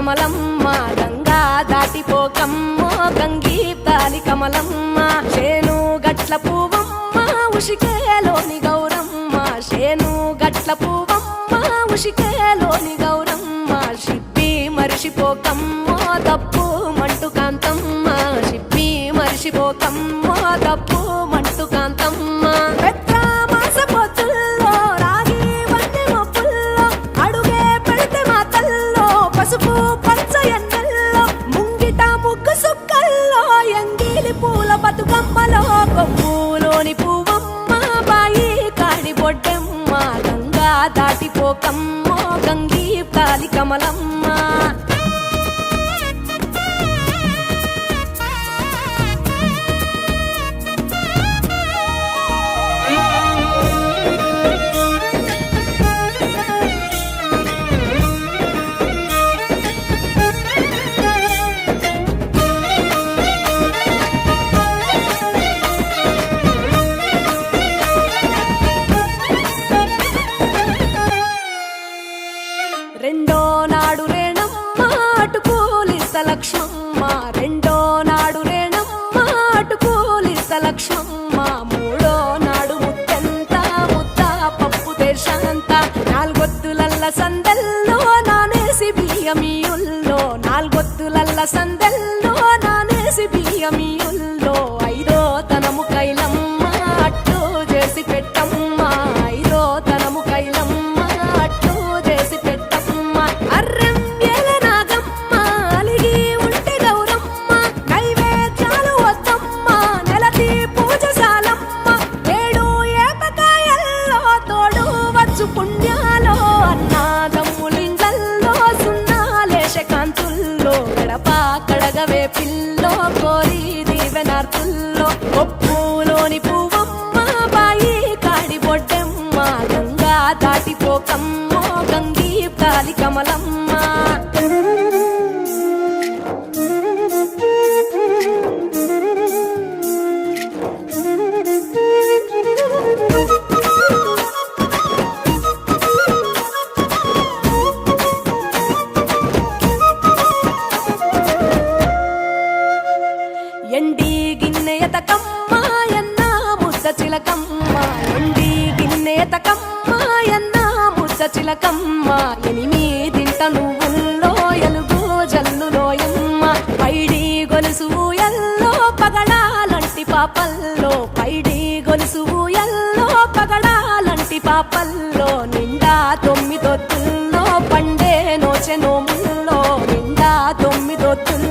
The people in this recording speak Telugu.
కమలమ్మ గంగా దాటిపోకమ్మో గంగీ తాలి కమలమ్మ శేను గట్ల పువ్వమ్మ ఉషికేలోని గౌరమ్మ శేను గట్ల పువ్వమ్మ ఉషికేలోని గౌరమ్మ షిప్పి మరిషిపోకమ్మో తప్పు మంటు కాంతమ్మ షిప్పి మరిషిపోకమ్మో తప్పు మంటు కాంతమ్మ పసుపు పచ్చ ఎన్నెల్లో ముంగిట ముగ్గు సుక్కల్లో ఎంగిలి పూల బతుకమ్మలో కొమ్ములోని పువ్వమ్మ బాయి కాడి బొడ్డెమ్మ గంగా దాటిపోకమ్మో గంగీ తాలి కమలమ్మ రెండో నాడు రేణమ్మ అటుకూలిస్త లక్ష్మమ్మ రెండో నాడు రేణమ్మ అటుకూలిస్త లక్ష్మమ్మ మూడో నాడు ముత్తెంత ముద్ద పప్పు దేశంత నాలుగొత్తులల్ల సందెల్లో నానేసి బియ్యమియుల్లో నాలుగొత్తులల్ల సందెల్లో నానేసి బియ్యమియుల్లో ఐదో తనము కైలమ్మ అట్టు చేసి పెట్టమ్మ ఐదో తనము కైలమ్మ అట్టు చేసి పెట్టమ్మ అర్రం ఏల నాగమ్మ అలిగి ఉంటే గౌరమ్మ నైవేద్యాలు వద్దమ్మ నెలతి పూజశాలమ్మ ఏడు ఏపకాయల్లో తోడు వచ్చు పుణ్యాలో అన్నాదమ్ములింగల్లో సున్నాలేశ కాంతుల్లో గడప కడగవే పిల్లో కోరి దీవెనార్తుల్లో ఒప్పులోని పువ్వమ్మ బాయి కాడి బొడ్డెమ్మ గంగా దాటిపోకమ్మో గంగీ తాలి కమలమ్మ ఎండి గిన్నెయతకమ్మ ఎన్న ముద్ద చిలకమ్మ ఎండి గిన్నెయతకమ్మ ఎన్న ముద్ద చిలకమ్మ ఎనిమిదింట నువ్వుల్లో ఎలుగు జల్లులోయమ్మ పైడి గొలుసు ఎల్లో పగడాలంటి పాపల్లో పైడి గొలుసు ఎల్లో పగడాలంటి పాపల్లో నిండా తొమ్మిదొత్తుల్లో పండే నోచె నోముల్లో నిండా తొమ్మిదొత్తుల్లో